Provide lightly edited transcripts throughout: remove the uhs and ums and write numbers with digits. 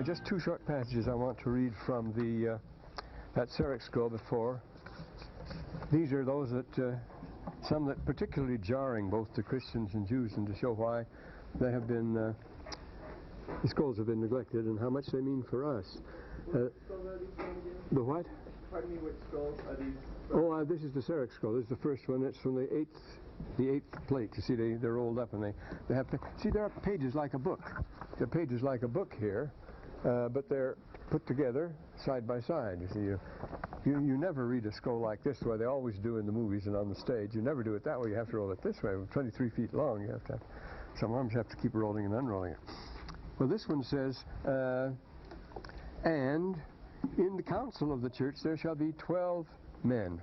just two short passages I want to read from that Syriac scroll before. These are those that, some that particularly jarring both to Christians and Jews, and to show why they have been, the scrolls have been neglected and how much they mean for us. The what? Pardon me, which scrolls are these? Oh, this is the Syriac scroll. This is the first one. It's from the eighth plate. You see, they're rolled up, and they have see, there are pages like a book. There are pages like a book here, but they're put together side by side. You see, you never read a scroll like this the way they always do in the movies and on the stage. You never do it that way. You have to roll it this way. 23 feet long. You have to have, some arms have to keep rolling and unrolling it. Well, this one says, and in the council of the church there shall be 12 men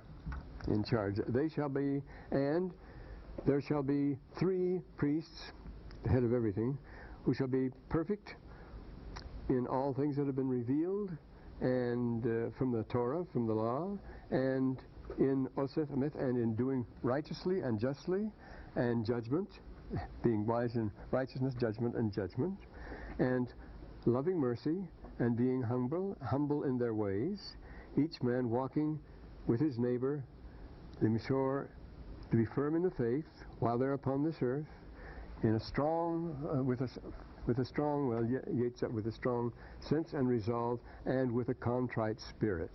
in charge. They shall be, and there shall be 3 priests, the head of everything, who shall be perfect in all things that have been revealed, and from the Torah, from the law, and in Oseth Amith, and in doing righteously and justly, and judgment, being wise in righteousness, judgment, and loving mercy, and being humble in their ways, each man walking with his neighbor, to be sure to be firm in the faith while they're upon this earth, in a strong, with a strong sense and resolve, and with a contrite spirit.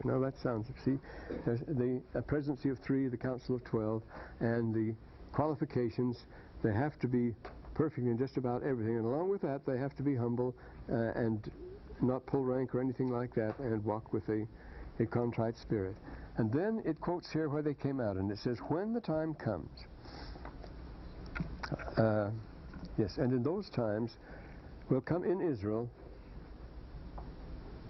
Now that sounds, see, the presidency of 3, the council of 12, and the qualifications, they have to be perfect in just about everything, and along with that they have to be humble and not pull rank or anything like that, and walk with a contrite spirit. And then it quotes here where they came out, and it says, when the time comes, yes, and in those times will come in Israel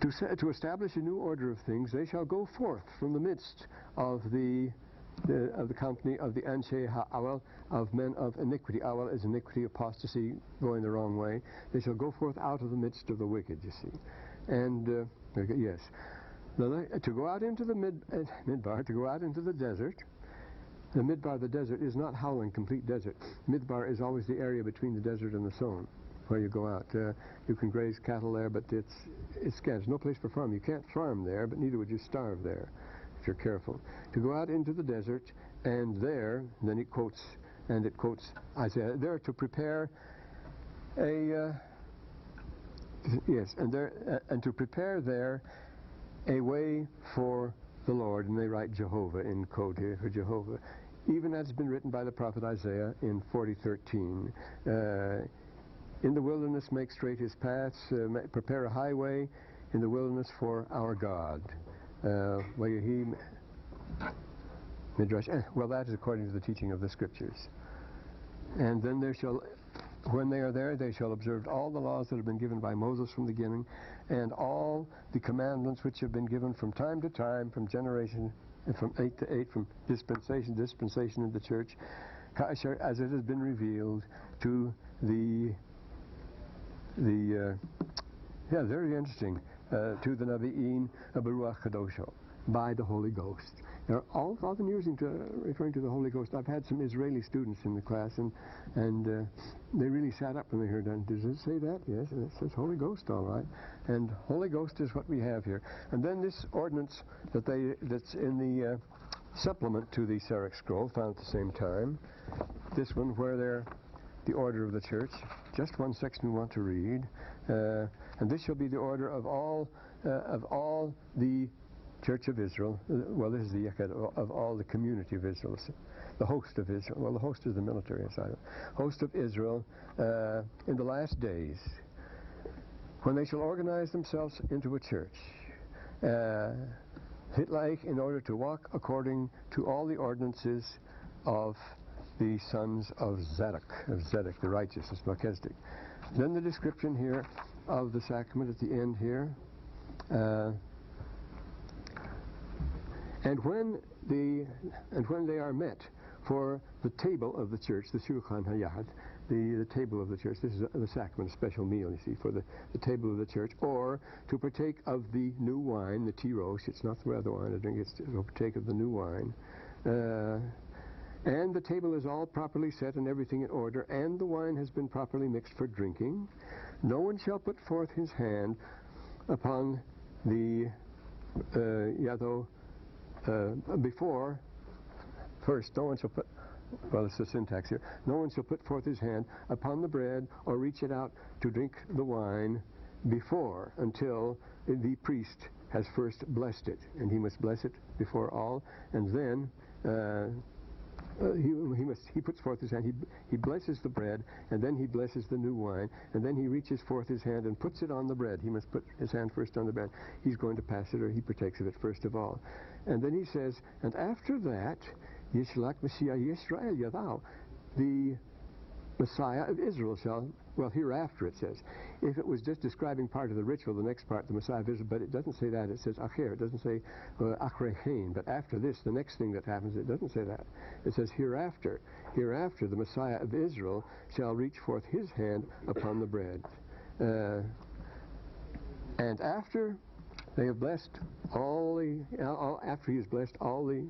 to establish a new order of things. They shall go forth from the midst of the company of the Anshe Ha'awel, of men of iniquity. Awel is iniquity, apostasy, going the wrong way. They shall go forth out of the midst of the wicked, you see. And, yes. To go out into the Midbar, to go out into the desert. The Midbar, the desert, is not howling complete desert. Midbar is always the area between the desert and the sown, where you go out. You can graze cattle there, but it's scant. There's no place for farm. You can't farm there, but neither would you starve there, if you're careful. To go out into the desert, and there, then it quotes Isaiah, there to prepare and to prepare there a way for the Lord, and they write Jehovah in code here for Jehovah, even as has been written by the prophet Isaiah in 40:13. In the wilderness make straight his paths, prepare a highway in the wilderness for our God. Midrash. Well, that is according to the teaching of the scriptures. And then when they are there, they shall observe all the laws that have been given by Moses from the beginning, and all the commandments which have been given from time to time, from generation, and from 8 to 8, from dispensation to dispensation in the church, as it has been revealed to very interesting, to the Navi'in Baruch Kadosho, by the Holy Ghost. They're all often referring to the Holy Ghost. I've had some Israeli students in the class, and they really sat up when they heard that. Does it say that? Yes, it says Holy Ghost, all right. And Holy Ghost is what we have here. And then this ordinance that's in the supplement to the Syriac scroll, found at the same time, this one where they're the order of the church, just one section we want to read, and this shall be the order of all the Church of Israel. Well, this is the Yekad of all the community of Israel, the host of Israel. Well, the host is the military side. Host of Israel in the last days, when they shall organize themselves into a church, in order to walk according to all the ordinances of the sons of Zadok, the righteousness, Melchizedek. Then the description here of the sacrament at the end here. And when they are met for the table of the church, the Shulchan Hayad, the table of the church, this is the sacrament, a special meal, you see, for the table of the church, or to partake of the new wine, the tirosh, it's not the other wine, I think it's to partake of the new wine. And the table is all properly set and everything in order, and the wine has been properly mixed for drinking. No one shall put forth his hand upon the before. First, no one shall put. Well, it's the syntax here. No one shall put forth his hand upon the bread or reach it out to drink the wine before, until the priest has first blessed it, and he must bless it before all, and then he puts forth his hand. He blesses the bread, and then he blesses the new wine, and then he reaches forth his hand and puts it on the bread. He must put his hand first on the bread. He's going to pass it, or he partakes of it first of all, and then he says, and after that, Yishlach Messiah Yisrael Yadau, the Messiah of Israel shall, well, hereafter it says. If it was just describing part of the ritual, the next part, the Messiah of Israel, but it doesn't say that. It says acher. It doesn't say achrechein. But after this, the next thing that happens, it doesn't say that. It says hereafter. Hereafter, the Messiah of Israel shall reach forth his hand upon the bread. And after they have blessed after he has blessed all the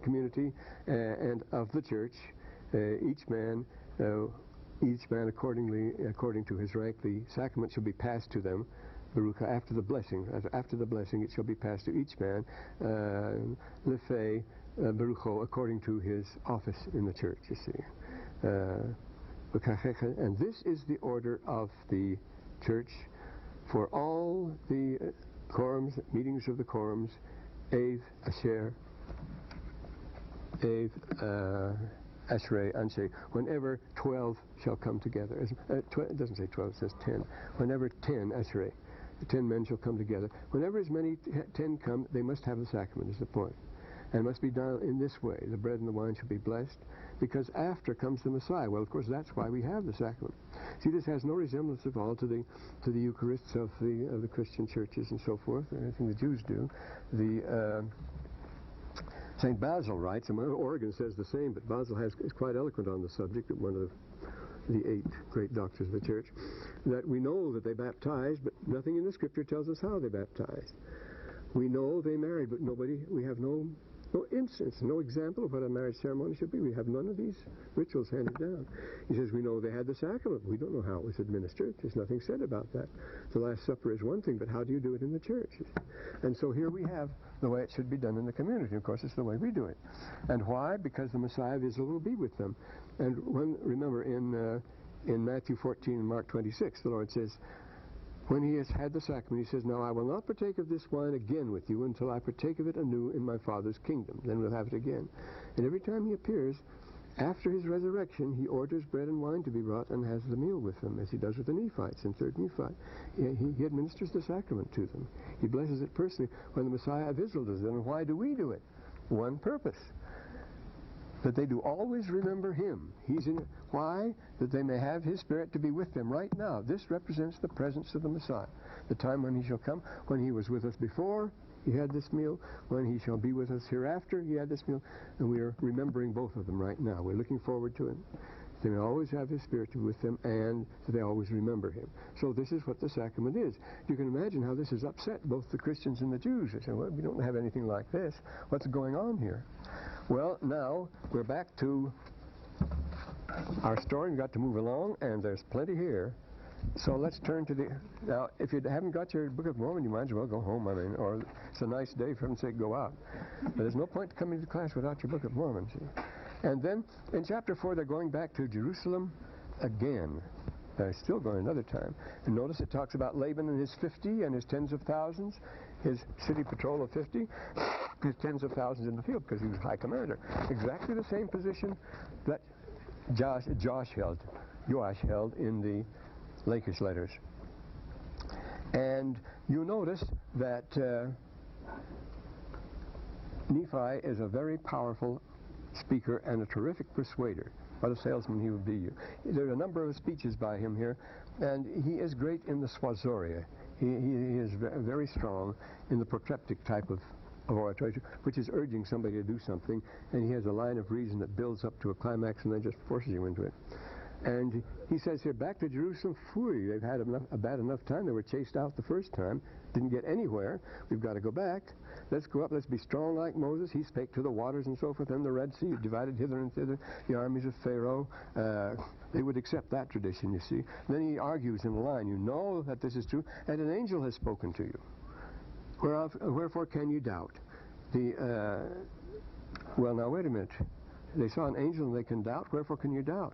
community and of the church, each man according to his rank, the sacrament shall be passed to them. Baruch, after the blessing, it shall be passed to each man, Nephi, Barucho, according to his office in the church, you see. And this is the order of the church for all the quorums, meetings of the quorums, Ev, Asher, Ev, Ashrei, Anshe, whenever 12 shall come together. It doesn't say 12, it says 10. Whenever 10, Ashrei, 10 men shall come together. Whenever as many 10 come, they must have the sacrament, is the point. And it must be done in this way. The bread and the wine shall be blessed, because after comes the Messiah. Well, of course, that's why we have the sacrament. See, this has no resemblance at all to the Eucharists of the Christian churches and so forth, or anything the Jews do. St. Basil writes, and Origen says the same, but Basil is quite eloquent on the subject, one of the 8 great doctors of the church, that we know that they baptized, but nothing in the scripture tells us how they baptized. We know they married, but we have no instance, no example of what a marriage ceremony should be. We have none of these rituals handed down. He says we know they had the sacrament. We don't know how it was administered. There's nothing said about that. The Last Supper is one thing, but how do you do it in the church? And so here we have the way it should be done in the community. Of course, it's the way we do it. And why? Because the Messiah of Israel will be with them. And remember, in Matthew 14 and Mark 26, the Lord says, when he has had the sacrament, he says, now I will not partake of this wine again with you until I partake of it anew in my Father's kingdom. Then we'll have it again. And every time he appears, after his resurrection, he orders bread and wine to be brought and has the meal with them, as he does with the Nephites in 3rd Nephi. He administers the sacrament to them. He blesses it personally when the Messiah of Israel does it. And why do we do it? One purpose. That they do always remember him. He's in it. Why? That they may have his Spirit to be with them right now. This represents the presence of the Messiah. The time when he shall come, when he was with us before, he had this meal. When he shall be with us hereafter, he had this meal. And we are remembering both of them right now. We're looking forward to him. They may always have his Spirit to be with them, and so they always remember him. So this is what the sacrament is. You can imagine how this has upset both the Christians and the Jews. They say, well, we don't have anything like this. What's going on here? Well, now we're back to our story. We've got to move along, and there's plenty here. So let's turn to now, if you haven't got your Book of Mormon, you might as well go home, or it's a nice day, for heaven's sake, go out. But there's no point coming to class without your Book of Mormon, see. And then, in chapter 4, they're going back to Jerusalem again. They're still going another time. And notice it talks about Laban and his 50 and his tens of thousands, his city patrol of 50, his tens of thousands in the field, because he was high commander. Exactly the same position that Joash held in the Lachish letters. And you notice that Nephi is a very powerful speaker and a terrific persuader. What a salesman he would be. There are a number of speeches by him here, and he is great in the swazoria. He is very strong in the protreptic type of oratory, which is urging somebody to do something, and he has a line of reason that builds up to a climax and then just forces you into it. And he says here, back to Jerusalem, phooey, they've had a bad enough time. They were chased out the first time, didn't get anywhere. We've got to go back. Let's go up, let's be strong like Moses. He spake to the waters and so forth, and the Red Sea divided hither and thither, the armies of Pharaoh, the They would accept that tradition, you see. Then he argues in the line, you know that this is true, and an angel has spoken to you. Wherefore can you doubt? Well, now wait a minute. They saw an angel and they can doubt. Wherefore can you doubt?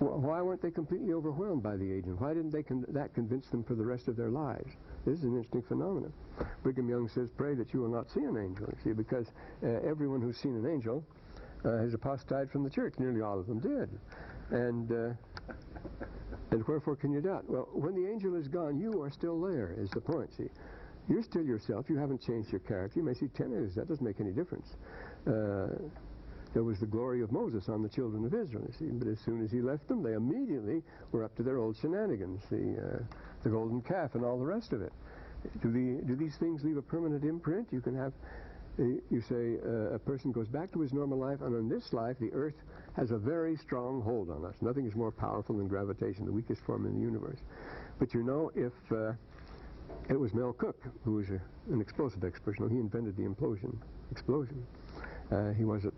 Why weren't they completely overwhelmed by the angel? Why didn't that convince them for the rest of their lives? This is an interesting phenomenon. Brigham Young says, pray that you will not see an angel, you see, because everyone who's seen an angel has apostatized from the church. Nearly all of them did. And wherefore can you doubt? Well, when the angel is gone, you are still there, is the point, see. You're still yourself. You haven't changed your character. You may see 10 years. That doesn't make any difference. There was the glory of Moses on the children of Israel, you see. But as soon as he left them, they immediately were up to their old shenanigans, the golden calf and all the rest of it. Do these things leave a permanent imprint? You can have, you say, a person goes back to his normal life, and in this life, the earth has a very strong hold on us. Nothing is more powerful than gravitation, the weakest form in the universe. But you know, if it was Mel Cook, who was an explosive expert. You know, he invented the explosion. He was at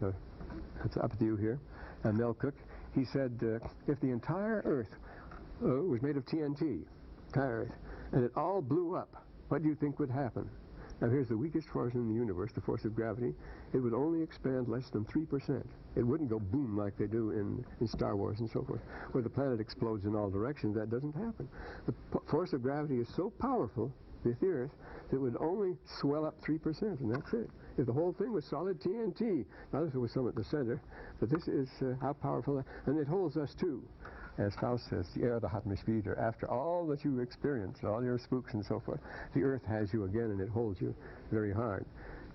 it's up to you here. Mel Cook, he said, if the entire Earth was made of TNT, entire Earth, and it all blew up, what do you think would happen? Now here's the weakest force in the universe, the force of gravity. It would only expand less than 3%. It wouldn't go boom like they do in Star Wars and so forth, where the planet explodes in all directions. That doesn't happen. The force of gravity is so powerful, with the Earth, that it would only swell up 3%, and that's it. If the whole thing was solid TNT, now if it was some at the center, but this is how powerful, and it holds us too. As Faust says, the Erde hat mich wieder. After all that you experience, all your spooks and so forth, the Earth has you again, and it holds you very hard.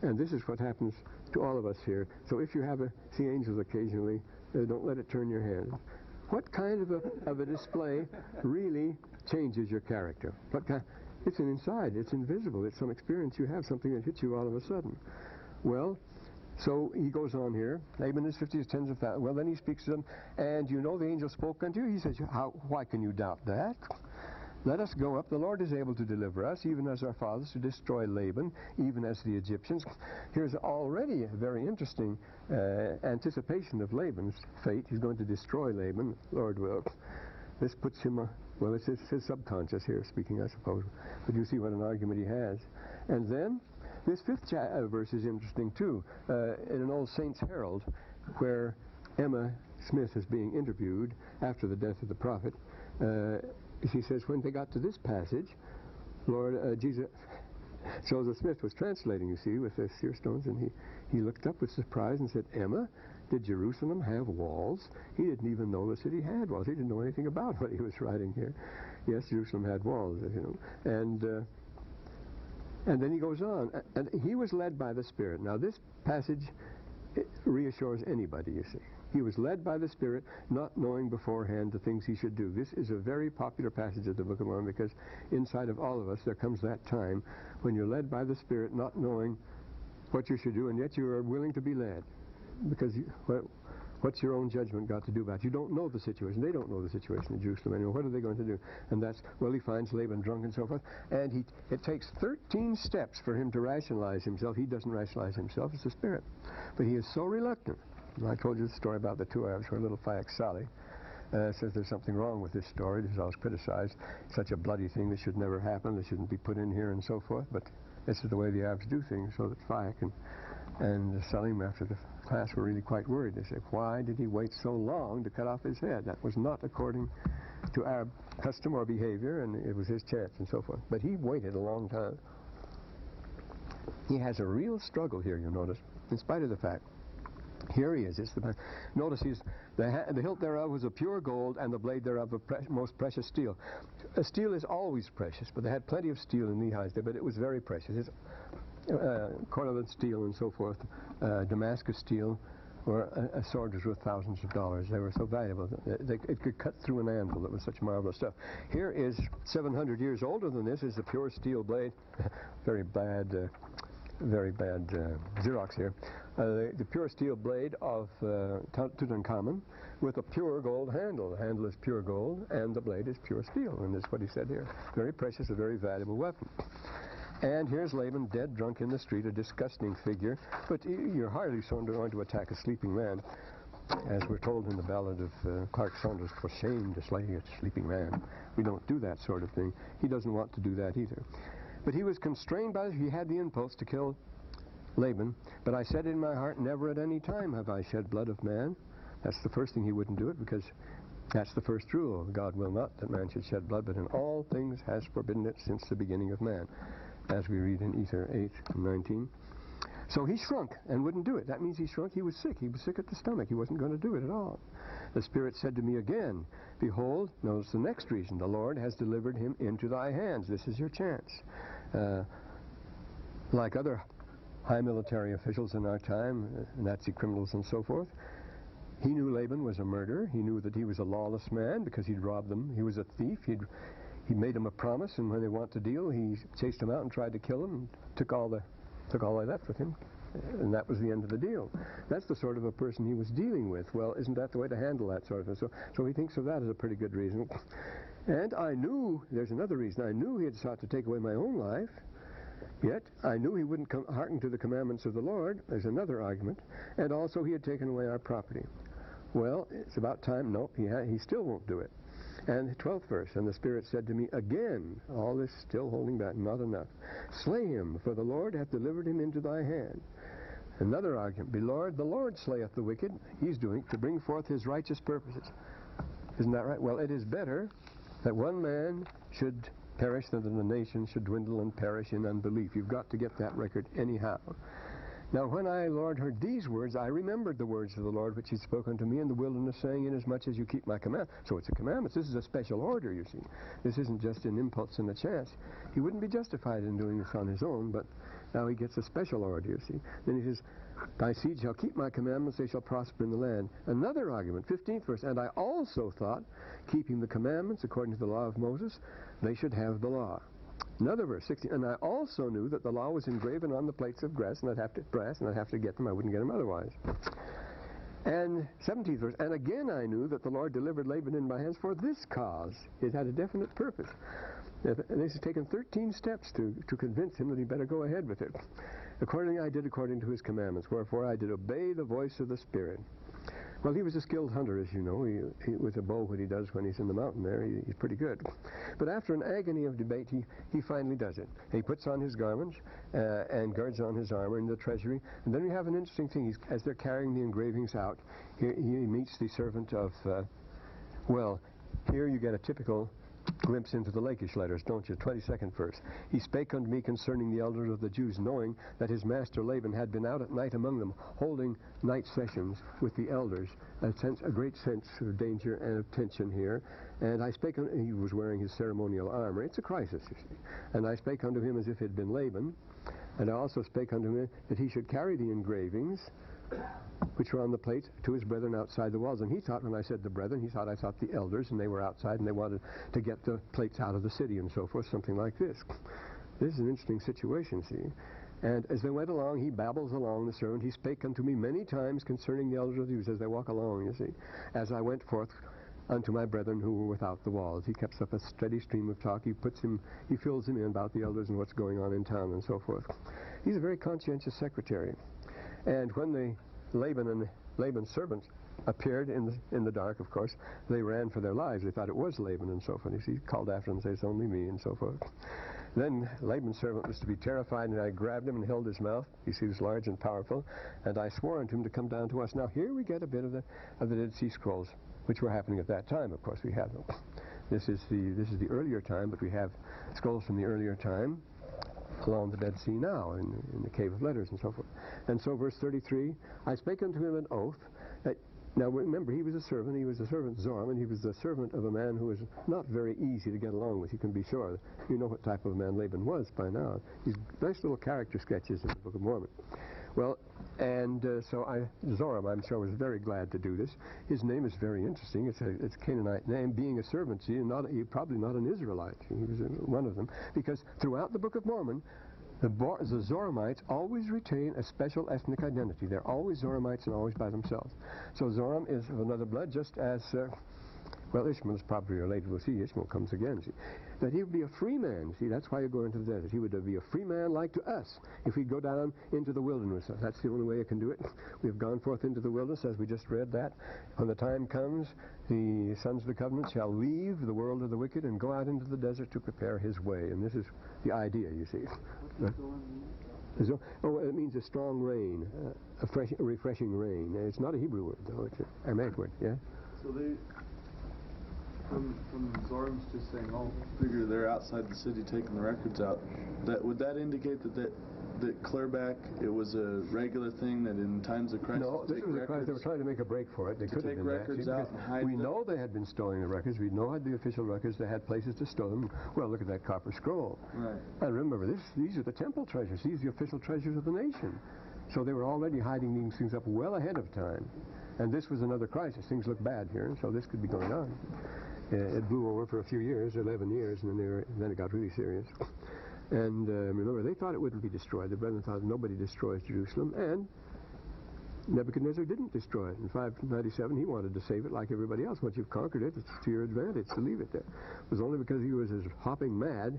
And this is what happens to all of us here. So if you see angels occasionally, don't let it turn your head. What kind of a display really changes your character? What kind? It's an inside. It's invisible. It's some experience you have, something that hits you all of a sudden. Well, so he goes on here. Laban is 50s, tens of thousands. Well, then he speaks to them, and you know the angel spoke unto you. He says, why can you doubt that? Let us go up. The Lord is able to deliver us, even as our fathers, to destroy Laban, even as the Egyptians. Here's already a very interesting anticipation of Laban's fate. He's going to destroy Laban, Lord will. This puts him, well, it's his subconscious here speaking, I suppose. But you see what an argument he has. And then, this fifth verse is interesting, too. In an old Saints Herald, where Emma Smith is being interviewed after the death of the prophet, she says, when they got to this passage, Lord Jesus, Joseph Smith was translating, you see, with the seer stones, and he looked up with surprise and said, Emma, did Jerusalem have walls? He didn't even know the city had walls. He didn't know anything about what he was writing here. Yes, Jerusalem had walls, you know. And then he goes on, and he was led by the Spirit. Now this passage reassures anybody, you see. He was led by the Spirit, not knowing beforehand the things he should do. This is a very popular passage of the Book of Mormon, because inside of all of us there comes that time when you're led by the Spirit, not knowing what you should do, and yet you are willing to be led. Because what's your own judgment got to do about it? You don't know the situation. They don't know the situation in Jerusalem anymore. What are they going to do? And that's, well, he finds Laban drunk and so forth. And it takes 13 steps for him to rationalize himself. He doesn't rationalize himself. It's the Spirit. But he is so reluctant. And I told you the story about the two Arabs where little Fayak Saleh says there's something wrong with this story. This is always criticized. Such a bloody thing. This should never happen. This shouldn't be put in here and so forth. But this is the way the Arabs do things, so that Fayak and Salim, after the class, were really quite worried. They said, why did he wait so long to cut off his head? That was not according to Arab custom or behavior, and it was his chance and so forth. But he waited a long time. He has a real struggle here, you notice, in spite of the fact. Here he is. Notice the hilt thereof was of pure gold, and the blade thereof of most precious steel. Steel is always precious, but they had plenty of steel in Nehi's day, but it was very precious. It's cornelian steel and so forth, Damascus steel, or a sword was worth thousands of dollars. They were so valuable. It could cut through an anvil. It was such marvelous stuff. Here is 700 years older than this, is the pure steel blade. Very bad Xerox here. The pure steel blade of Tutankhamun with a pure gold handle. The handle is pure gold, and the blade is pure steel. And that's what he said here. Very precious, a very valuable weapon. And here's Laban, dead drunk in the street, a disgusting figure. But you're hardly so going to attack a sleeping man. as we're told in the ballad of Clark Saunders, 'twas shame to slay a sleeping man. We don't do that sort of thing. He doesn't want to do that either. But he was constrained by it. He had the impulse to kill Laban. But I said in my heart, never at any time have I shed blood of man. That's the first thing. He wouldn't do it, because that's the first rule. God will not that man should shed blood, but in all things has forbidden it since the beginning of man, as we read in Ether 8:19. So he shrunk and wouldn't do it. That means he shrunk. He was sick. He was sick at the stomach. He wasn't going to do it at all. The Spirit said to me again, behold, notice the next reason, the Lord has delivered him into thy hands. This is your chance. Like other high military officials in our time, Nazi criminals and so forth, he knew Laban was a murderer. He knew that he was a lawless man because he'd robbed them. He was a thief. He made him a promise, and when they want to deal, he chased him out and tried to kill him, and took all they left with him, and that was the end of the deal. That's the sort of a person he was dealing with. Well, isn't that the way to handle that sort of thing? So he thinks of that as a pretty good reason. And I knew, there's another reason, I knew he had sought to take away my own life, yet I knew he wouldn't hearken to the commandments of the Lord. There's another argument. And also he had taken away our property. Well, it's about time. No, he still won't do it. And the 12th verse, and the Spirit said to me again, all this still holding back, not enough. Slay him, for the Lord hath delivered him into thy hand. Another argument, the Lord slayeth the wicked. He's doing to bring forth his righteous purposes. Isn't that right? Well, it is better that one man should perish than that the nation should dwindle and perish in unbelief. You've got to get that record anyhow. Now when I, Lord, heard these words, I remembered the words of the Lord which he spoke unto me in the wilderness, saying, inasmuch as you keep my command. So it's a commandment. This is a special order, you see. This isn't just an impulse and a chance. He wouldn't be justified in doing this on his own, but now he gets a special order, you see. Then he says, thy seed shall keep my commandments, they shall prosper in the land. Another argument, 15th verse, and I also thought, keeping the commandments according to the law of Moses, they should have the law. Another verse, 16, and I also knew that the law was engraven on the plates of brass, and I'd have to get them. I wouldn't get them otherwise. And 17th verse, and again I knew that the Lord delivered Laban in my hands for this cause. It had a definite purpose. And this has taken 13 steps to convince him that he better go ahead with it. Accordingly I did according to his commandments, wherefore I did obey the voice of the Spirit. Well, he was a skilled hunter, as you know. He with a bow, what he does when he's in the mountain there, he's pretty good. But after an agony of debate, he finally does it. He puts on his garments and girds on his armor in the treasury. And then we have an interesting thing. As they're carrying the engravings out, he meets the servant of, well, here you get a typical glimpse into the Lakish letters, don't you? 22nd verse. He spake unto me concerning the elders of the Jews, knowing that his master Laban had been out at night among them, holding night sessions with the elders. A great sense of danger and of tension here. And I spake unto him, he was wearing his ceremonial armor. It's a crisis, you see. And I spake unto him as if it had been Laban. And I also spake unto him that he should carry the engravings which were on the plates to his brethren outside the walls. And he thought, when I said the brethren, I thought the elders, and they were outside, and they wanted to get the plates out of the city and so forth, something like this. This is an interesting situation, see. And as they went along, he babbles along, the servant. He spake unto me many times concerning the elders of the Jews as they walk along, you see. As I went forth unto my brethren who were without the walls. He keeps up a steady stream of talk. He fills him in about the elders and what's going on in town and so forth. He's a very conscientious secretary. And when Laban's servants appeared in the dark, of course, they ran for their lives. They thought it was Laban and so forth. He called after them and said, it's only me and so forth. Then Laban's servant was to be terrified, and I grabbed him and held his mouth. He was large and powerful, and I swore unto him to come down to us. Now here we get a bit of the Dead Sea Scrolls, which were happening at that time. Of course, we have them. This is the earlier time, but we have scrolls from the earlier time along the Dead Sea now, in the Cave of Letters and so forth. And so verse 33, I spake unto him an oath. Now remember, he was a servant. He was a servant Zoram, and he was the servant of a man who was not very easy to get along with. You can be sure. You know what type of man Laban was by now. These nice little character sketches in the Book of Mormon. Well, and Zoram, I'm sure, was very glad to do this. His name is very interesting. It's a Canaanite name, being a servant. See, he probably not an Israelite. He was one of them, because throughout the Book of Mormon, the Zoramites always retain a special ethnic identity. They're always Zoramites and always by themselves. So Zoram is of another blood, just as Well, Ishmael is probably related. We'll see. Ishmael comes again. See, that he would be a free man. See, that's why you go into the desert. He would be a free man like to us if we go down into the wilderness. That's the only way you can do it. We have gone forth into the wilderness, as we just read that. When the time comes, the sons of the covenant shall leave the world of the wicked and go out into the desert to prepare his way. And this is the idea, you see. Oh, it means a strong rain, a refreshing rain. It's not a Hebrew word, though. It's an Aramaic word, yeah? So they, from Zoram's just saying, oh, figure they're outside the city taking the records out. Would that indicate that clear back, it was a regular thing that in times of crisis? No, this was a crisis. They were trying to make a break for it. They could have been records out and hide we know they had been storing the records. We know had the official records. They had places to store them. Well, look at that copper scroll. Right. And remember, these are the temple treasures. These are the official treasures of the nation. So they were already hiding these things up well ahead of time. And this was another crisis. Things look bad here, so this could be going on. It blew over for a few years, 11 years, and then it got really serious. And remember, they thought it wouldn't be destroyed. The brethren thought nobody destroys Jerusalem, and Nebuchadnezzar didn't destroy it. In 597, he wanted to save it like everybody else. Once you've conquered it, it's to your advantage to leave it there. It was only because he was as hopping mad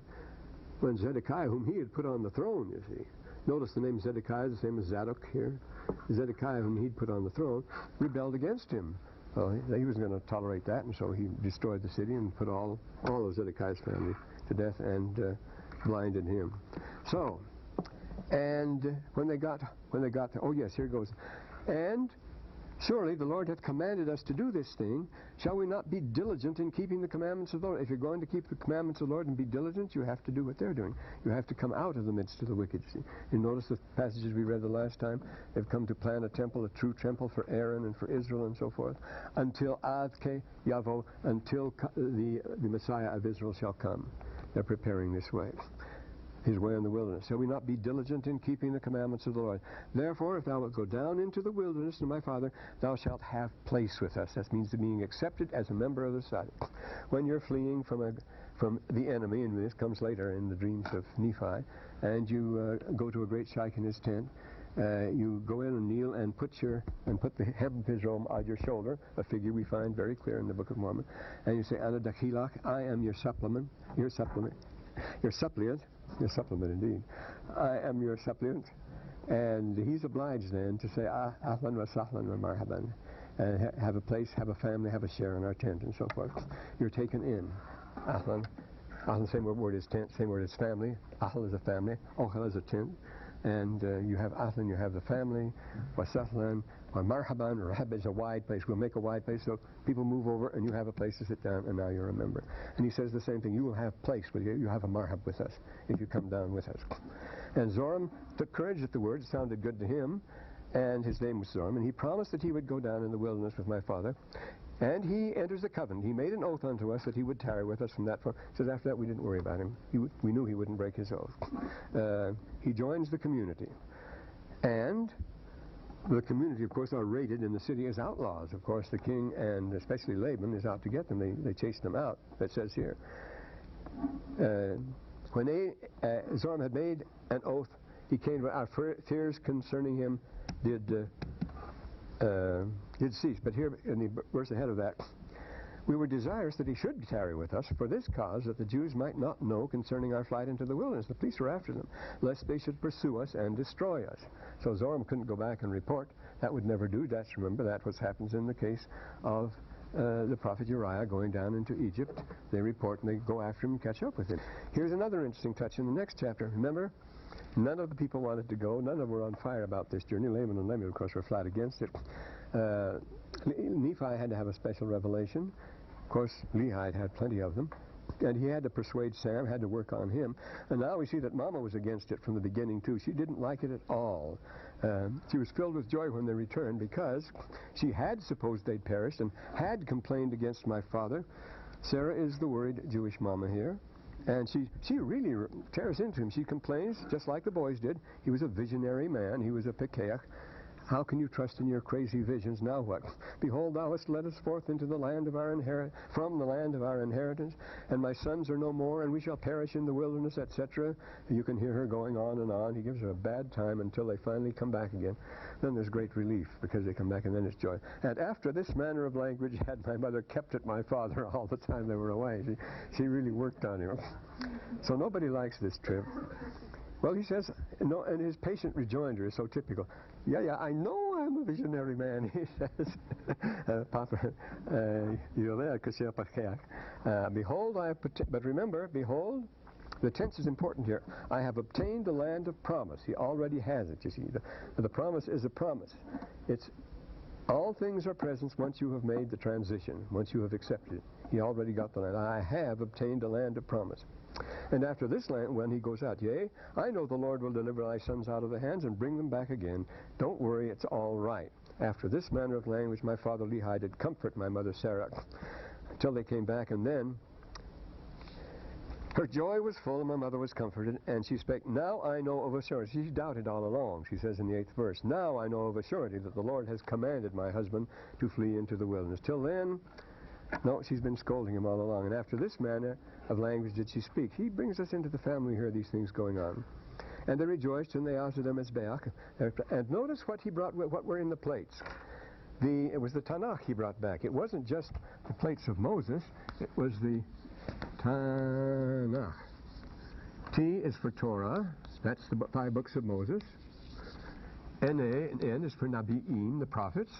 when Zedekiah, whom he had put on the throne, you see. Notice the name Zedekiah is the same as Zadok here. Zedekiah, whom he'd put on the throne, rebelled against him. Well, he wasn't going to tolerate that, and so he destroyed the city and put all of Zedekiah's family to death and blinded him. So, and when they got to, oh yes, here it goes. And surely the Lord hath commanded us to do this thing. Shall we not be diligent in keeping the commandments of the Lord? If you're going to keep the commandments of the Lord and be diligent, you have to do what they're doing. You have to come out of the midst of the wicked. See? You notice the passages we read the last time. They've come to plant a temple, a true temple for Aaron and for Israel and so forth, until Adke Yavo, until the Messiah of Israel shall come. They're preparing this way, his way in the wilderness. Shall we not be diligent in keeping the commandments of the Lord? Therefore, if thou wilt go down into the wilderness to my father, thou shalt have place with us. That means being accepted as a member of the society. When you're fleeing from the enemy, and this comes later in the dreams of Nephi, and you go to a great sheikh in his tent, you go in and kneel and put the hem of his robe on your shoulder, a figure we find very clear in the Book of Mormon, and you say, Ana Dakhilak, I am your suppliant, your suppliant indeed. I am your suppliant. And he's obliged then to say, Ahlan wa sahlan wa marhaban, and have a place, have a family, have a share in our tent, and so forth. You're taken in. Ahlan, same word as tent, same word as family. Ahl is a family, Ohel is a tent. And you have Ahlan, you have the family, wa sahlan, or marhaban, or rahab is a wide place. We'll make a wide place so people move over and you have a place to sit down, and now you're a member. And he says the same thing. You will have place with you. You have a marhab with us if you come down with us. And Zoram took courage at the word. It sounded good to him. And his name was Zoram. And he promised that he would go down in the wilderness with my father. And he enters the covenant. He made an oath unto us that he would tarry with us from that point. Says after that we didn't worry about him. We knew he wouldn't break his oath. He joins the community. And the community, of course, are rated in the city as outlaws. Of course, the king and especially Laban is out to get them. They chased them out. That says here. When Zoram had made an oath, he came to our fears concerning him did cease. But here in the verse ahead of that, we were desirous that he should tarry with us for this cause, that the Jews might not know concerning our flight into the wilderness. The police were after them, lest they should pursue us and destroy us. So Zoram couldn't go back and report. That would never do. Remember, that's what happens in the case of the prophet Uriah going down into Egypt. They report and they go after him and catch up with him. Here's another interesting touch in the next chapter. Remember, none of the people wanted to go. None of them were on fire about this journey. Laman and Lemuel, of course, were flat against it. Nephi had to have a special revelation. Of course, Lehi had plenty of them. And he had to persuade Sam, had to work on him. And now we see that Mama was against it from the beginning, too. She didn't like it at all. She was filled with joy when they returned because she had supposed they'd perished and had complained against my father. Sarah is the worried Jewish mama here. And she really tears into him. She complains, just like the boys did. He was a visionary man. He was a Pekeach. How can you trust in your crazy visions? Now what? Behold, thou hast led us forth into the land of our from the land of our inheritance, and my sons are no more, and we shall perish in the wilderness, etc. You can hear her going on and on. He gives her a bad time until they finally come back again. Then there's great relief because they come back, and then it's joy. And after this manner of language had my mother kept at my father all the time they were away. She really worked on him. So nobody likes this trip. Well, he says, no, and his patient rejoinder is so typical. Yeah, I know I'm a visionary man, he says. Papa, behold, I have, but remember, behold, the tense is important here. I have obtained the land of promise. He already has it, you see. The promise is a promise. It's all things are present once you have made the transition, once you have accepted it. He already got the land. I have obtained the land of promise. And after this land, when he goes out, yea, I know the Lord will deliver thy sons out of the hands and bring them back again. Don't worry, it's all right. After this manner of language, my father Lehi did comfort my mother Sarah until they came back, and then her joy was full, and my mother was comforted, and she spake, now I know of a surety. She doubted all along, she says in the 8th verse. Now I know of a surety that the Lord has commanded my husband to flee into the wilderness. Till then, no, she's been scolding him all along. And after this manner of language did she speak. He brings us into the family here, these things going on. And they rejoiced, and they offered them Mizbeach. And notice what he brought, what were in the plates. It was the Tanakh he brought back. It wasn't just the plates of Moses, it was the Tanakh. T is for Torah, that's the 5 books of Moses. N is for Nabi'im, the prophets.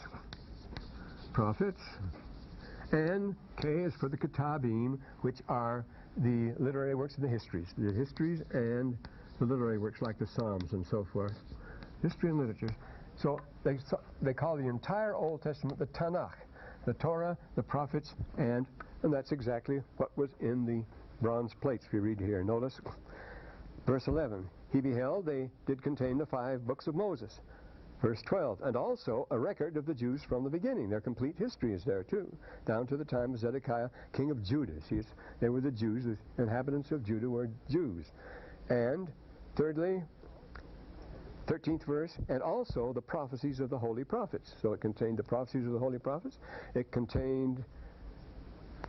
And K is for the Ketabim, which are the literary works of the histories and the literary works like the Psalms and so forth. History and literature. So they call the entire Old Testament the Tanakh, the Torah, the prophets, and that's exactly what was in the bronze plates we read here. Notice verse 11. He beheld, they did contain the 5 books of Moses. Verse 12, and also a record of the Jews from the beginning. Their complete history is there too, down to the time of Zedekiah, king of Judah. See, they were the Jews, the inhabitants of Judah were Jews. And thirdly, 13th verse, and also the prophecies of the holy prophets. So it contained the prophecies of the holy prophets. It contained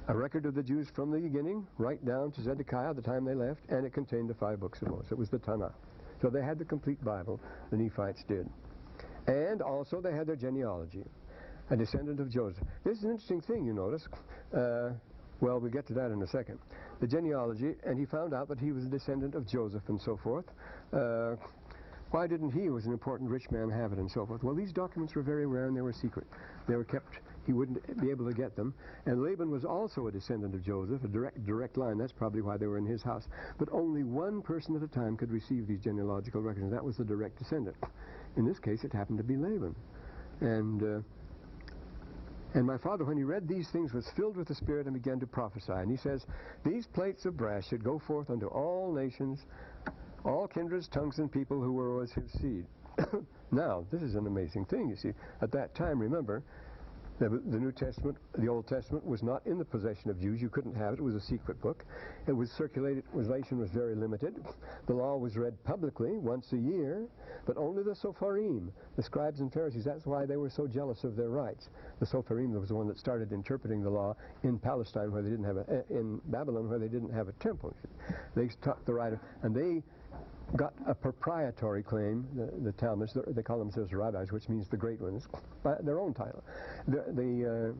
a record of the Jews from the beginning, right down to Zedekiah, the time they left, and it contained the 5 books of Moses. It was the Tanakh. So they had the complete Bible, the Nephites did. And also they had their genealogy, a descendant of Joseph. This is an interesting thing, you notice. Well, we'll get to that in a second. The genealogy, and he found out that he was a descendant of Joseph and so forth. Why didn't he, who was an important rich man, have it and so forth? Well, these documents were very rare and they were secret. They were kept, he wouldn't be able to get them. And Laban was also a descendant of Joseph, a direct line. That's probably why they were in his house. But only one person at a time could receive these genealogical records, and that was the direct descendant. In this case, it happened to be Laban. And my father, when he read these things, was filled with the Spirit and began to prophesy. And he says, these plates of brass should go forth unto all nations, all kindreds, tongues, and people who were as his seed. Now, this is an amazing thing, you see. At that time, remember, the New Testament, the Old Testament, was not in the possession of Jews. You couldn't have it. It was a secret book. It was circulated. Translation was very limited. The law was read publicly once a year, but only the Sopharim, the scribes and Pharisees. That's why they were so jealous of their rights. The Sopharim was the one that started interpreting the law in Palestine, where they didn't have in Babylon, where they didn't have a temple. They taught the right, and they got a proprietary claim, the Talmudists, they call themselves rabbis, which means the great ones, by their own title. The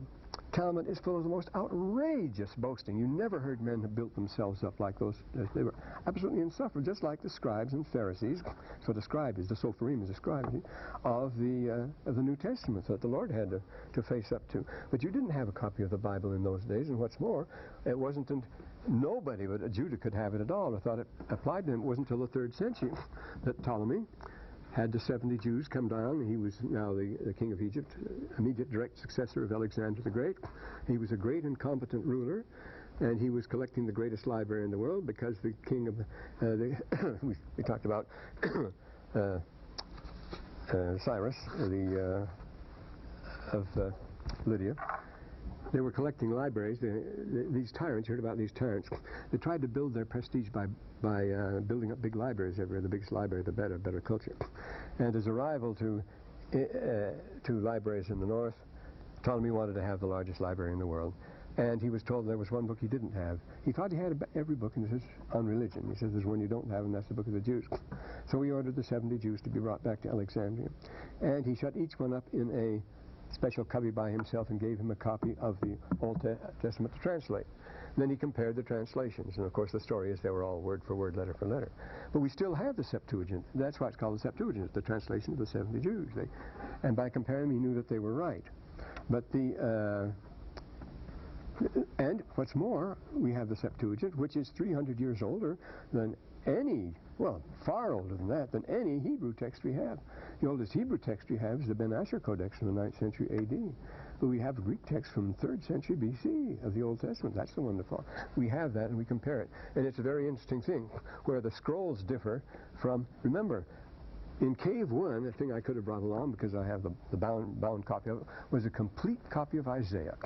Talmud is full of the most outrageous boasting. You never heard men who built themselves up like those. They were absolutely insufferable, just like the scribes and Pharisees. So the scribe is, the Sopharim is a scribe of the New Testament that the Lord had to face up to. But you didn't have a copy of the Bible in those days, and what's more, it wasn't nobody but a Judah could have it at all. I thought it applied to him. It wasn't until the 3rd century that Ptolemy had the 70 Jews come down. He was now the king of Egypt, immediate direct successor of Alexander the Great. He was a great and competent ruler, and he was collecting the greatest library in the world because the king of we talked about Cyrus of Lydia. They were collecting libraries. These tyrants, you heard about these tyrants, they tried to build their prestige by building up big libraries everywhere. The biggest library, the better culture. And as a rival to to libraries in the north. Ptolemy wanted to have the largest library in the world. And he was told there was one book he didn't have. He thought he had every book, and this is on religion. He says there's one you don't have, and that's the book of the Jews. So he ordered the 70 Jews to be brought back to Alexandria. And he shut each one up in a special cubby by himself and gave him a copy of the Old Testament to translate. Then he compared the translations. And of course the story is they were all word for word, letter for letter. But we still have the Septuagint. That's why it's called the Septuagint, the translation of the 70 Jews. And by comparing them, he knew that they were right. But and what's more, we have the Septuagint, which is 300 years older than any, well, far older than that, than any Hebrew text we have. The oldest Hebrew text we have is the Ben Asher Codex from the 9th century A.D. But we have a Greek text from the 3rd century B.C. of the Old Testament. That's the one to follow. We have that and we compare it. And it's a very interesting thing where the scrolls differ from, remember, in Cave 1, the thing I could have brought along because I have the bound copy of it, was a complete copy of Isaiah.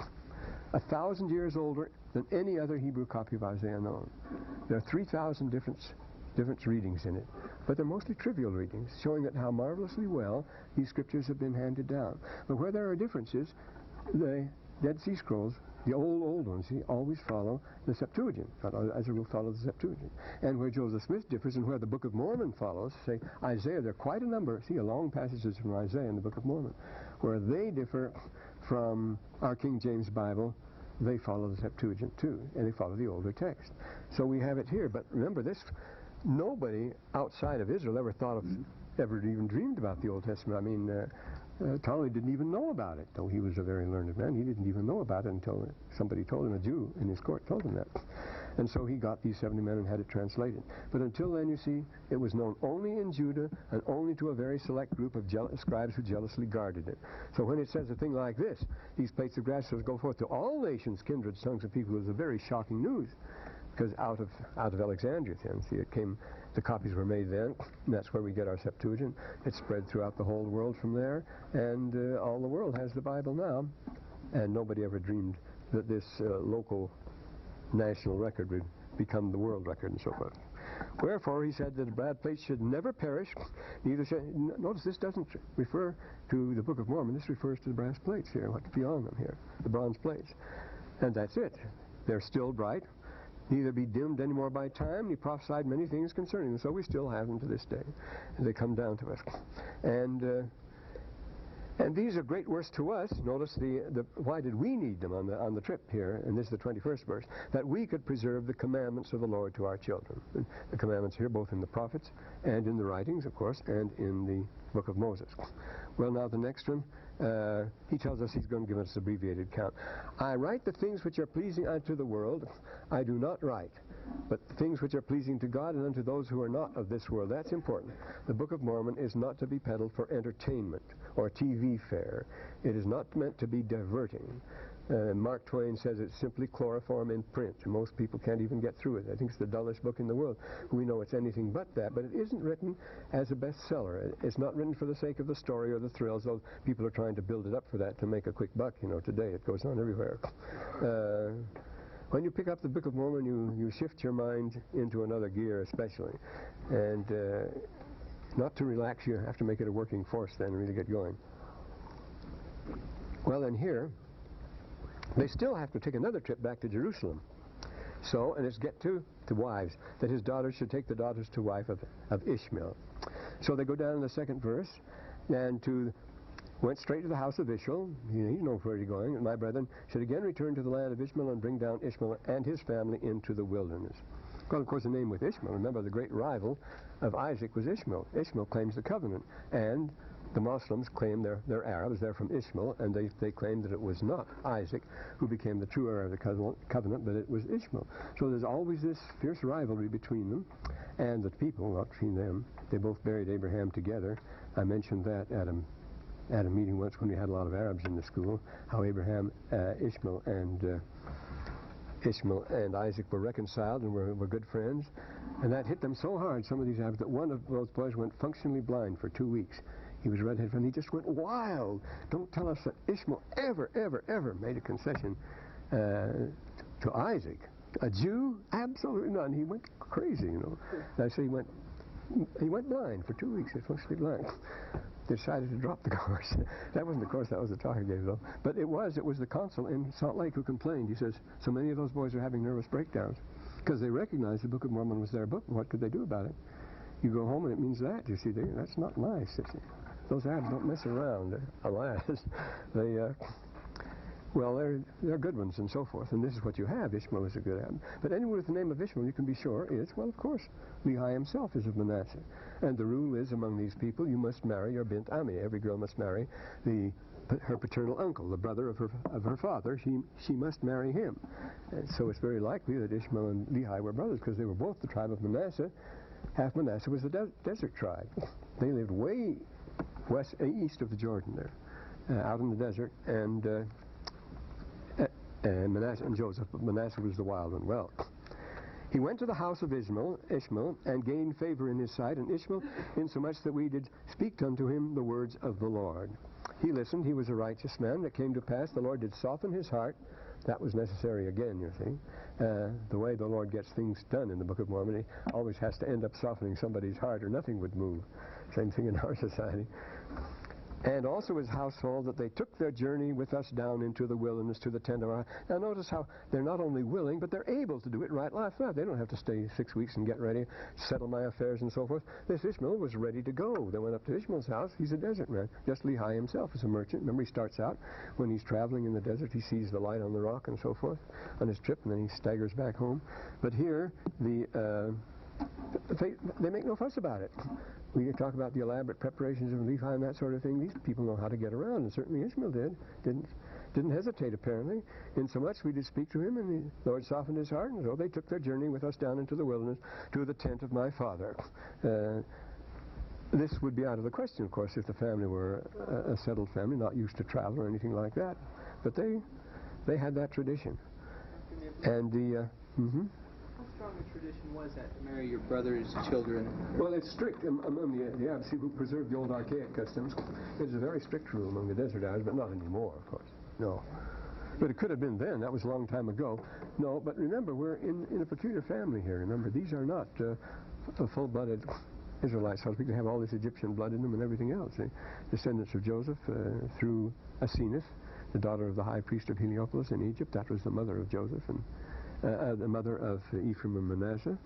1,000 years older than any other Hebrew copy of Isaiah known. There are 3,000 different readings in it, but they're mostly trivial readings, showing that how marvelously well these scriptures have been handed down. But where there are differences, the Dead Sea Scrolls, the old ones, always follow the Septuagint. As a rule, follow the Septuagint. And where Joseph Smith differs, and where the Book of Mormon follows, say Isaiah, there are quite a number, a long passages from Isaiah in the Book of Mormon, where they differ from our King James Bible. They follow the Septuagint too, and they follow the older text. So we have it here. But remember this, nobody outside of Israel ever thought of, ever even dreamed about the Old Testament. I mean, Ptolemy didn't even know about it, though he was a very learned man. He didn't even know about it until somebody told him, a Jew in his court told him that. And so he got these 70 men and had it translated. But until then, you see, it was known only in Judah and only to a very select group of scribes who jealously guarded it. So when it says a thing like this, these plates of grass shall go forth to all nations, kindreds, tongues, and people, it was a very shocking news. Because out of Alexandria then, see, it came, the copies were made then, and that's where we get our Septuagint. It spread throughout the whole world from there, and all the world has the Bible now. And nobody ever dreamed that this local national record would become the world record and so forth. Wherefore, he said that the brass plates should never perish, neither should, notice this doesn't refer to the Book of Mormon, this refers to the brass plates here, what's beyond them here, the bronze plates. And that's it. They're still bright, neither be dimmed any more by time. He prophesied many things concerning them, so we still have them to this day. They come down to us. And these are great words to us. Notice why did we need them on the trip here, and this is the 21st verse, that we could preserve the commandments of the Lord to our children. And the commandments here, both in the prophets and in the writings, of course, and in the book of Moses. Well, now the next one, he tells us he's going to give us an abbreviated count. I write the things which are pleasing unto the world, I do not write, but things which are pleasing to God and unto those who are not of this world. That's important. The Book of Mormon is not to be peddled for entertainment or TV fare. It is not meant to be diverting. Mark Twain says it's simply chloroform in print. Most people can't even get through it. I think it's the dullest book in the world. We know it's anything but that, but it isn't written as a bestseller. It's not written for the sake of the story or the thrills, though people are trying to build it up for that to make a quick buck. You know, today it goes on everywhere. When you pick up the Book of Mormon, you shift your mind into another gear especially. And not to relax, you have to make it a working force then and really get going. Well, then here, they still have to take another trip back to Jerusalem. So, and it's get to wives, that his daughters should take the daughters to wife of Ishmael. So they go down in the 2nd verse, and went straight to the house of Ishmael. He knows where he's going. And my brethren should again return to the land of Ishmael and bring down Ishmael and his family into the wilderness. Well, of course, the name with Ishmael, remember the great rival of Isaac was Ishmael. Ishmael claims the covenant, and the Muslims claim they're Arabs, they're from Ishmael, and they claim that it was not Isaac who became the true heir of the covenant, but it was Ishmael. So there's always this fierce rivalry between them, and the people, not between them. They both buried Abraham together. I mentioned that at a meeting once when we had a lot of Arabs in the school, how Abraham, Ishmael and Isaac were reconciled and were good friends. And that hit them so hard, some of these Arabs, that one of those boys went functionally blind for 2 weeks. He was redheaded, and he just went wild. Don't tell us that Ishmael ever made a concession to Isaac. A Jew? Absolutely not. And he went crazy, you know. And I say he went blind for 2 weeks. He was functionally blind. They decided to drop the course. That wasn't the course, that was the talk I gave, though. But it was the consul in Salt Lake who complained. He says, so many of those boys are having nervous breakdowns because they recognized the Book of Mormon was their book, and what could they do about it? You go home and it means that, you see. That's not nice, you see. Those Arabs don't mess around, alas. They're good ones and so forth, and this is what you have. Ishmael is a good Arab. But anyone with the name of Ishmael, you can be sure, is, well, of course, Lehi himself is of Manasseh. And the rule is among these people, you must marry your bint Ami. Every girl must marry her paternal uncle, the brother of her father. She must marry him. And so it's very likely that Ishmael and Lehi were brothers because they were both the tribe of Manasseh. Half Manasseh was the desert tribe. They lived way east of the Jordan there, out in the desert, and Manasseh and Joseph, but Manasseh was the wild one. Well, he went to the house of Ishmael, and gained favor in his sight, and Ishmael, insomuch that we did speak unto him the words of the Lord. He listened, he was a righteous man. That came to pass, the Lord did soften his heart. That was necessary again, you see. The way the Lord gets things done in the Book of Mormon, he always has to end up softening somebody's heart or nothing would move. Same thing in our society. And also his household, that they took their journey with us down into the wilderness to the tent of our... Now notice how they're not only willing, but they're able to do it right off. They don't have to stay 6 weeks and get ready, settle my affairs and so forth. This Ishmael was ready to go. They went up to Ishmael's house. He's a desert man. Just Lehi himself is a merchant. Remember, he starts out when he's traveling in the desert. He sees the light on the rock and so forth on his trip, and then he staggers back home. But here, they make no fuss about it. We can talk about the elaborate preparations of Lehi and that sort of thing. These people know how to get around, and certainly Ishmael didn't hesitate, apparently. Insomuch we did speak to him, and the Lord softened his heart, and so they took their journey with us down into the wilderness to the tent of my father. This would be out of the question, of course, if the family were a settled family, not used to travel or anything like that. But they had that tradition. And How strong a tradition was that to marry your brother's children? Well, it's strict among the Arabs who preserve the old archaic customs. It's a very strict rule among the desert Arabs, but not anymore, of course. No. But it could have been then. That was a long time ago. No, but remember, we're in a peculiar family here. Remember, these are not full-blooded Israelites, so to speak. They have all this Egyptian blood in them and everything else. Descendants of Joseph through Asenath, the daughter of the high priest of Heliopolis in Egypt. That was the mother of Joseph, and the mother of Ephraim and Manasseh,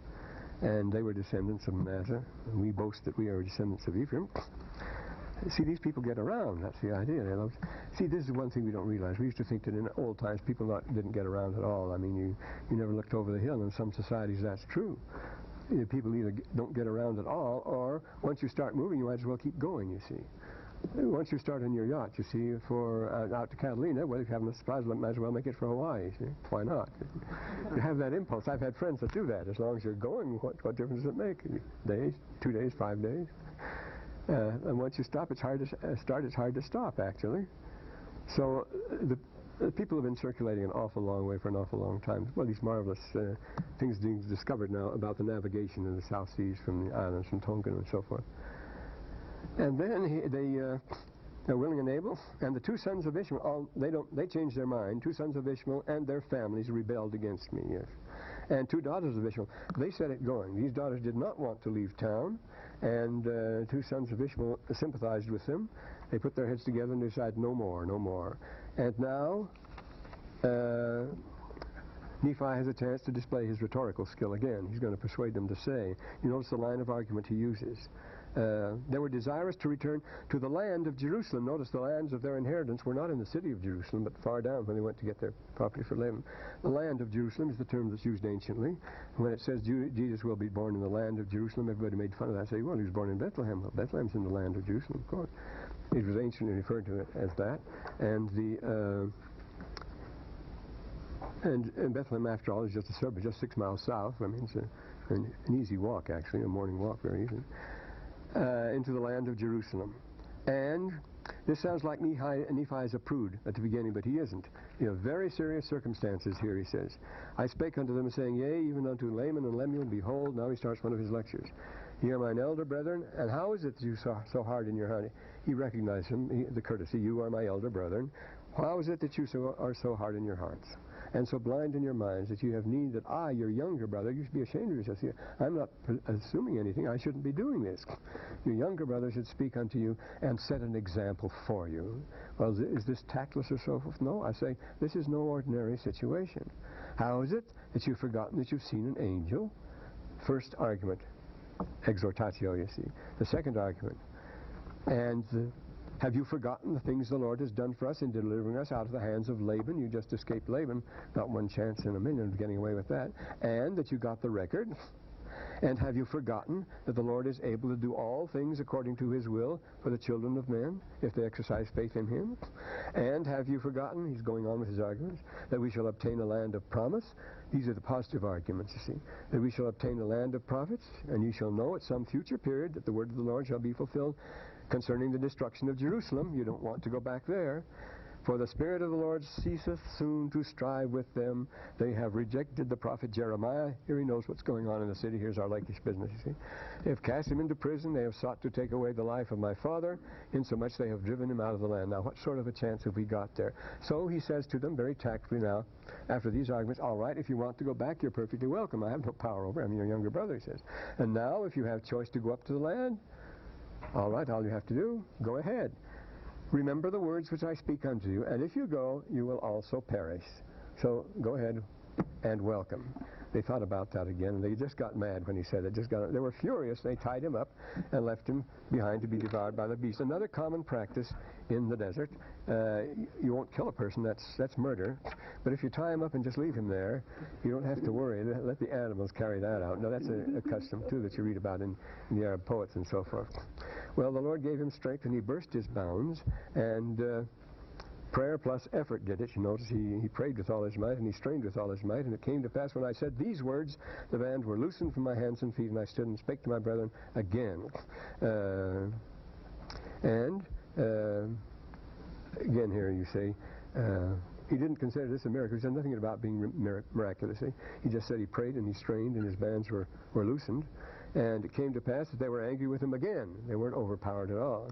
and they were descendants of Manasseh. And we boast that we are descendants of Ephraim. See, these people get around. That's the idea. See, this is one thing we don't realize. We used to think that in old times people didn't get around at all. I mean, you never looked over the hill. In some societies, that's true. People either don't get around at all, or once you start moving, you might as well keep going, you see. Once you start on your yacht, you see, for out to Catalina, well, if you have enough supplies, you might as well make it for Hawaii, see? Why not? You have that impulse. I've had friends that do that. As long as you're going, what difference does it make? Days, 2 days, 5 days? And once you stop, it's hard to start. It's hard to stop, actually. So the people have been circulating an awful long way for an awful long time. Well, these marvelous things being discovered now about the navigation in the South Seas from the islands, from Tonkin and so forth. And then they're willing and able, and the two sons of Ishmael, they changed their mind. 2 sons of Ishmael and their families rebelled against me, yes. And 2 daughters of Ishmael, they set it going. These daughters did not want to leave town, and 2 sons of Ishmael sympathized with them. They put their heads together and decided, no more, no more. And now, Nephi has a chance to display his rhetorical skill again. He's going to persuade them to say. You notice the line of argument he uses. They were desirous to return to the land of Jerusalem. Notice the lands of their inheritance were not in the city of Jerusalem, but far down when they went to get their property for living. The land of Jerusalem is the term that's used anciently. When it says Jesus will be born in the land of Jerusalem, everybody made fun of that. Say, well, he was born in Bethlehem. Well, Bethlehem's in the land of Jerusalem, of course. It was anciently referred to it as that. And Bethlehem, after all, is just a suburb, just 6 miles south. I mean, it's an easy walk, actually, a morning walk, very easy. Into the land of Jerusalem. And this sounds like Nephi is a prude at the beginning, but he isn't. You know, very serious circumstances here, he says. I spake unto them, saying, yea, even unto Laman and Lemuel, behold, now he starts one of his lectures. Ye are mine elder brethren, and how is it that you so hard in your heart? He recognized him, the courtesy, you are my elder brethren. How is it that you are so hard in your hearts? and so blind in your minds that you have need that I, your younger brother, you should be ashamed of yourself. See, I'm not assuming anything. I shouldn't be doing this. Your younger brother should speak unto you and set an example for you. Well, is this tactless or so forth? No, I say this is no ordinary situation. How is it that you've forgotten that you've seen an angel? First argument, exhortatio, you see. The second argument, and have you forgotten the things the Lord has done for us in delivering us out of the hands of Laban? You just escaped Laban, not one chance in a million of getting away with that. And that you got the record. And have you forgotten that the Lord is able to do all things according to his will for the children of men, if they exercise faith in him? And have you forgotten, he's going on with his arguments, that we shall obtain a land of promise? These are the positive arguments, you see. That we shall obtain a land of prophets, and you shall know at some future period that the word of the Lord shall be fulfilled concerning the destruction of Jerusalem. You don't want to go back there. For the Spirit of the Lord ceaseth soon to strive with them. They have rejected the prophet Jeremiah. Here he knows what's going on in the city. Here's our likely business, you see. They have cast him into prison. They have sought to take away the life of my father, insomuch they have driven him out of the land. Now, what sort of a chance have we got there? So he says to them very tactfully now, after these arguments, all right, if you want to go back, you're perfectly welcome. I have no power over him. I'm your younger brother, he says. And now, if you have choice to go up to the land, all right, all you have to do, go ahead. Remember the words which I speak unto you, and if you go, you will also perish. So go ahead and welcome. They thought about that again, and they just got mad when he said it. They were furious. They tied him up and left him behind to be devoured by the beast. Another common practice in the desert. You won't kill a person. That's murder. But if you tie him up and just leave him there, you don't have to worry. Let the animals carry that out. Now, that's a custom, too, that you read about in the Arab poets and so forth. Well, the Lord gave him strength, and he burst his bounds, and prayer plus effort did it. You notice he prayed with all his might, and he strained with all his might, and it came to pass when I said these words, the bands were loosened from my hands and feet, and I stood and spake to my brethren again. Again here you see, he didn't consider this a miracle. He said nothing about being miraculous. He just said he prayed and he strained, and his bands were loosened. And it came to pass that they were angry with him again. They weren't overpowered at all,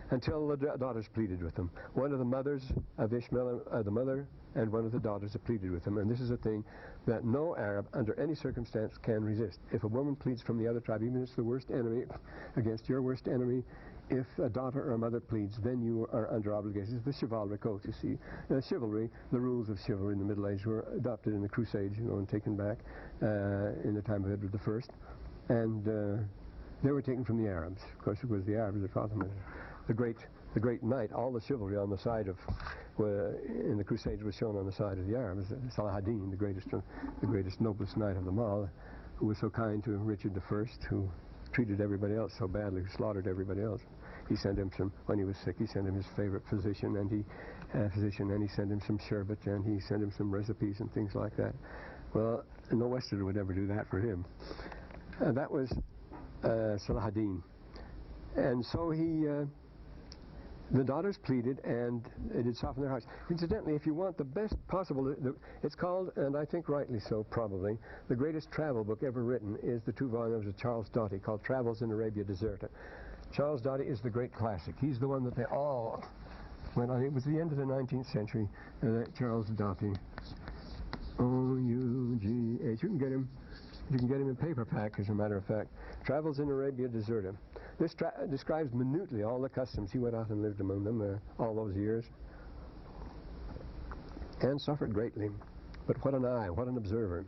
until the daughters pleaded with him. One of the mothers of Ishmael, the mother and one of the daughters have pleaded with him. And this is a thing that no Arab under any circumstance can resist. If a woman pleads from the other tribe, even if it's the worst enemy against your worst enemy, if a daughter or a mother pleads, then you are under obligations. The chivalric oath, you see. Chivalry, the rules of chivalry in the Middle Ages were adopted in the Crusades, and taken back in the time of Edward I. And they were taken from the Arabs. Of course, it was the Arabs that taught them. The great knight, all the chivalry on the side of, in the Crusades was shown on the side of the Arabs. Salah ad-Din, the greatest, noblest knight of them all, who was so kind to Richard I, who treated everybody else so badly, who slaughtered everybody else. He sent him when he was sick, he sent him his favorite physician, and he sent him some sherbet, and he sent him some recipes and things like that. Well, no Westerner would ever do that for him. That was Salah ad-Din. And so the daughters pleaded, and it did soften their hearts. Incidentally, if you want the best possible, it's called, and I think rightly so probably, the greatest travel book ever written is the 2 volumes of Charles Doughty called Travels in Arabia Deserta. Charles Doughty is the great classic. He's the one that they all went on. It was the end of the 19th century, Charles Doughty. O-U-G-H. You can get him in paperback, as a matter of fact. Travels in Arabia Deserta. This describes minutely all the customs. He went out and lived among them all those years, and suffered greatly. But what an eye, what an observer.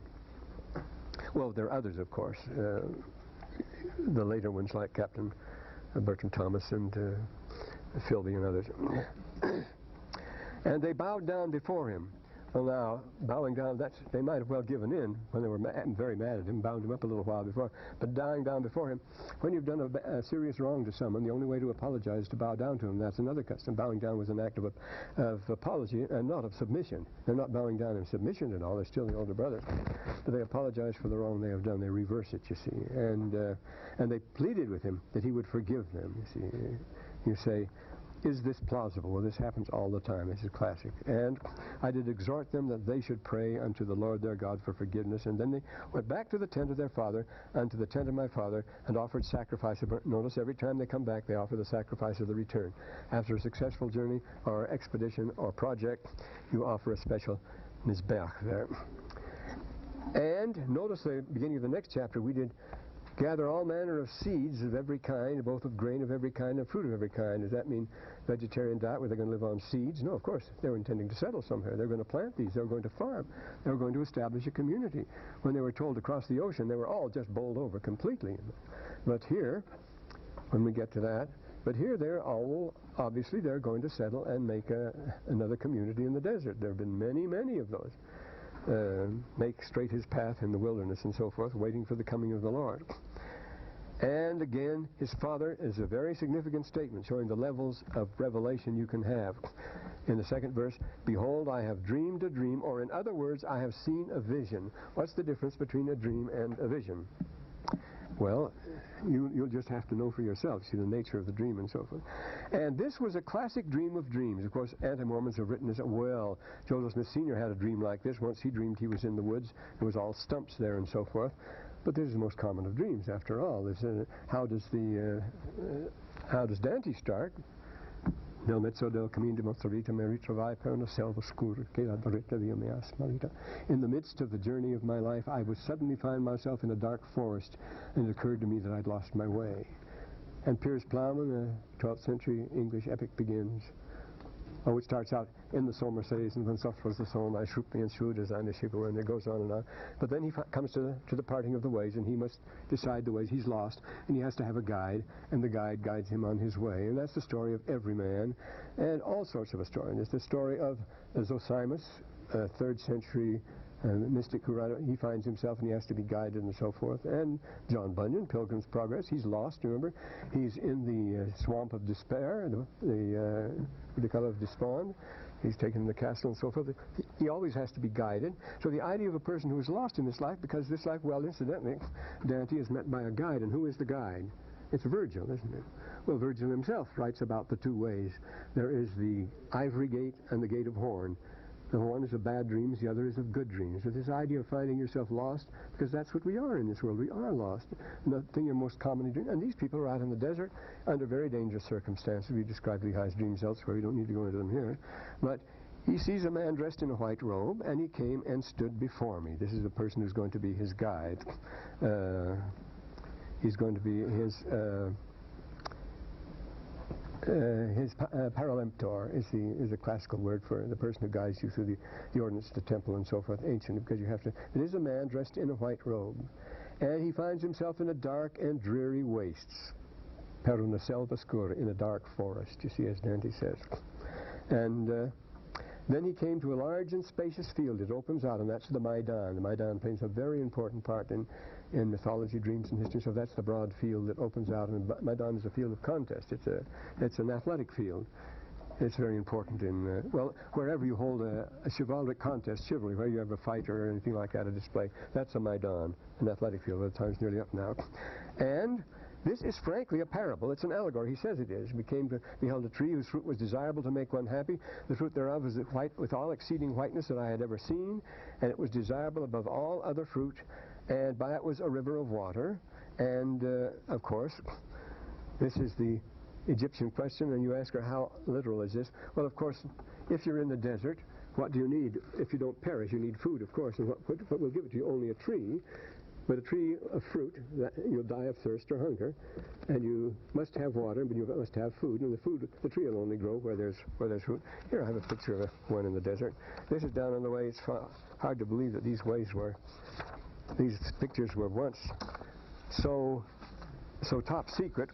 Well, there are others, of course. The later ones, like Captain Bertram Thomas and Philby and others. And they bowed down before him. Well, now, bowing down, they might have well given in when they were very mad at him, bound him up a little while before. But bowing down before him, when you've done a serious wrong to someone, the only way to apologize is to bow down to him. That's another custom. Bowing down was an act of apology and not of submission. They're not bowing down in submission at all. They're still the older brother. But they apologize for the wrong they have done. They reverse it, you see. And they pleaded with him that he would forgive them, you see. You say, is this plausible? Well, this happens all the time. This is classic. And I did exhort them that they should pray unto the Lord their God for forgiveness. And then they went back to the tent of their father, unto the tent of my father, and offered sacrifice. Notice every time they come back, they offer the sacrifice of the return. After a successful journey or expedition or project, you offer a special Mizbeach there. And notice the beginning of the next chapter, we did gather all manner of seeds of every kind, both of grain of every kind and fruit of every kind. Does that mean vegetarian diet where they're going to live on seeds? No, of course. They were intending to settle somewhere. They're going to plant these. They were going to farm. They were going to establish a community. When they were told to cross the ocean, they were all just bowled over completely. But here, when we get to that, but here they're all, obviously, they're going to settle and make another community in the desert. There have been many, many of those. Make straight his path in the wilderness and so forth, waiting for the coming of the Lord. And again, his father is a very significant statement showing the levels of revelation you can have. In the second verse, behold, I have dreamed a dream, or in other words, I have seen a vision. What's the difference between a dream and a vision? Well, you'll just have to know for yourself, see the nature of the dream and so forth. And this was a classic dream of dreams. Of course, anti-Mormons have written this, well, Joseph Smith Sr. had a dream like this. Once he dreamed he was in the woods. It was all stumps there and so forth. But this is the most common of dreams, after all. This, how does Dante start? Nel mezzo del cammino di Mozzarita mi ritrovai per una selva scura che la dritta via mia smarrita. In the midst of the journey of my life, I would suddenly find myself in a dark forest, and it occurred to me that I'd lost my way. And Piers Plowman, a 12th century English epic, begins. Oh, it starts out, in the summer says, and when soft was the song, I shook me and shewed as I the ship, and it goes on and on. But then he comes to the parting of the ways, and he must decide the ways. He's lost, and he has to have a guide, and the guide guides him on his way. And that's the story of every man, and all sorts of a story. And it's the story of Zosimus, a 3rd century mystic who he finds himself and he has to be guided and so forth. And John Bunyan, Pilgrim's Progress, he's lost, remember? He's in the swamp of despair, the color of despond. He's taken in the castle and so forth. He always has to be guided. So the idea of a person who is lost in this life, because this life, well, incidentally, Dante is met by a guide. And who is the guide? It's Virgil, isn't it? Well, Virgil himself writes about the two ways. There is the ivory gate and the gate of horn. The one is of bad dreams, the other is of good dreams. So this idea of finding yourself lost, because that's what we are in this world. We are lost. And the thing you're most commonly doing, and these people are out in the desert under very dangerous circumstances. We describe Lehi's dreams elsewhere. We don't need to go into them here. But he sees a man dressed in a white robe, and he came and stood before me. This is the person who's going to be his guide. He's going to be his paralemptor is the classical word for the person who guides you through the ordinance of the temple and so forth, ancient, because you have to. It is a man dressed in a white robe, and he finds himself in a dark and dreary wastes, per una selva scura, in a dark forest. You see, as Dante says, and then he came to a large and spacious field. It opens out, and that's the Maidan. The Maidan plays a very important part in mythology, dreams, and history. So that's the broad field that opens out, and Maidan is a field of contest. It's an athletic field. It's very important in, well, wherever you hold a chivalric contest, chivalry, where you have a fight or anything like that, a display, that's a Maidan, an athletic field. The time's nearly up now. And this is frankly a parable. It's an allegory. He says it is. Beheld a tree whose fruit was desirable to make one happy. The fruit thereof was white, with all exceeding whiteness that I had ever seen, and it was desirable above all other fruit, and by it was a river of water. And of course, this is the Egyptian question, and you ask her, how literal is this? Well, of course, if you're in the desert, what do you need? If you don't perish, you need food, of course. And what will give it to you? Only a tree. But a tree of fruit, you'll die of thirst or hunger, and you must have water, but you must have food. And the tree will only grow where there's fruit. Here I have a picture of one in the desert. This is down on the way. It's hard to believe that these pictures were once so top secret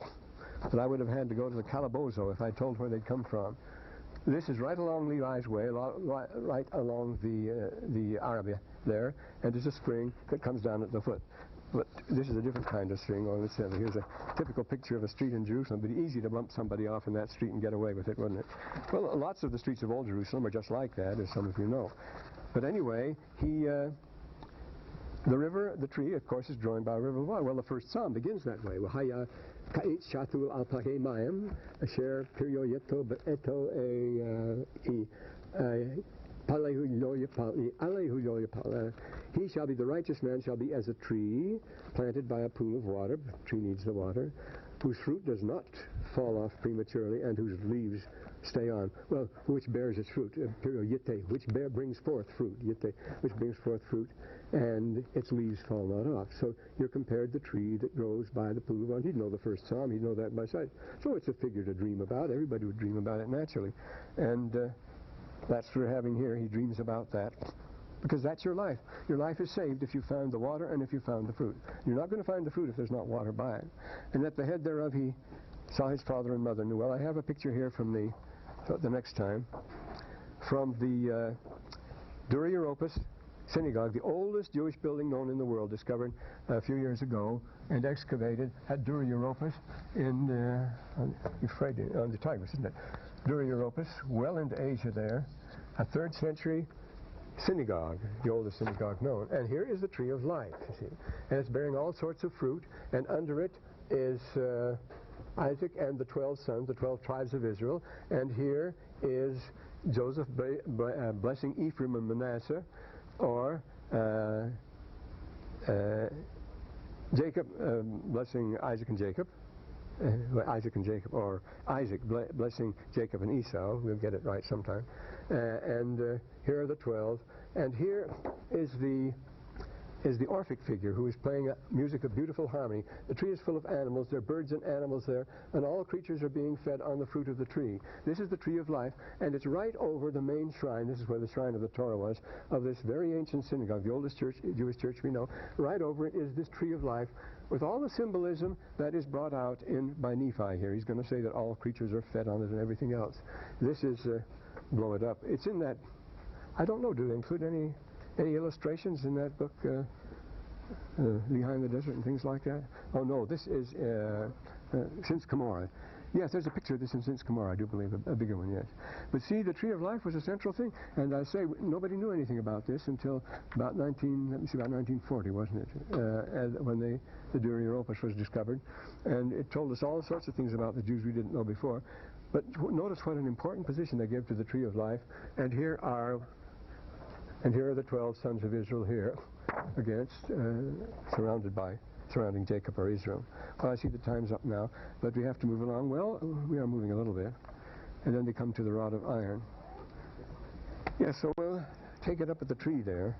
that I would have had to go to the Calabozo if I told where they'd come from. This is right along Lehi's Way, right along the Arabia there, and there's a spring that comes down at the foot. But this is a different kind of string. Here's a typical picture of a street in Jerusalem. It'd be easy to bump somebody off in that street and get away with it, wouldn't it? Well, lots of the streets of Old Jerusalem are just like that, as some of you know. But anyway, the river, the tree, of course, is joined by a river of water. Well, the first psalm begins that way. Ka'it shatul al pahe mayim, asher pirio yeto be'eto he shall be, the righteous man shall be as a tree planted by a pool of water. The tree needs the water. whose fruit does not fall off prematurely, and whose leaves stay on. Well, which bears its fruit, yite, which brings forth fruit, yite, which brings forth fruit, and its leaves fall not off. So you're compared the tree that grows by the pool of water. He'd know the first psalm, he'd know that by sight. So it's a figure to dream about. Everybody would dream about it naturally. And that's what we're having here. He dreams about that. Because that's your life. Your life is saved if you found the water and if you found the fruit. You're not going to find the fruit if there's not water by it. And at the head thereof he saw his father and mother. Well, I have a picture here from the next time, from the Dura Europos synagogue, the oldest Jewish building known in the world, discovered a few years ago and excavated at Dura Europos on the Tigris, isn't it? Dura Europos, well into Asia there, a 3rd century synagogue, the oldest synagogue known. And here is the tree of life, you see. And it's bearing all sorts of fruit, and under it is Isaac and the 12 sons, the 12 tribes of Israel. And here is Joseph blessing Ephraim and Manasseh, or Jacob blessing Isaac and Jacob. Or Isaac blessing Jacob and Esau. We'll get it right sometime. And here are the 12. And here is the Orphic figure who is playing music of beautiful harmony. The tree is full of animals. There are birds and animals there, and all creatures are being fed on the fruit of the tree. This is the tree of life, and it's right over the main shrine. This is where the shrine of the Torah was, of this very ancient synagogue, the oldest Jewish church we know. Right over it is this tree of life, with all the symbolism that is brought out by Nephi here. He's going to say that all creatures are fed on it and everything else. This is blow it up. It's in that. I don't know. Do they include any illustrations in that book, Lehi in the Desert and things like that? Oh no, this is since Gomorrah. Yes, there's a picture of this in since Gomorrah, I do believe, a bigger one, yes. But see, the tree of life was a central thing, and I say nobody knew anything about this until about 1940, wasn't it? When the Dura Europos was discovered, and it told us all sorts of things about the Jews we didn't know before. But notice what an important position they give to the tree of life, and here are the 12 sons of Israel here, surrounding Jacob or Israel. Well, I see the time's up now, but we have to move along. Well, we are moving a little bit. And then they come to the rod of iron. Yeah, so we'll take it up at the tree there.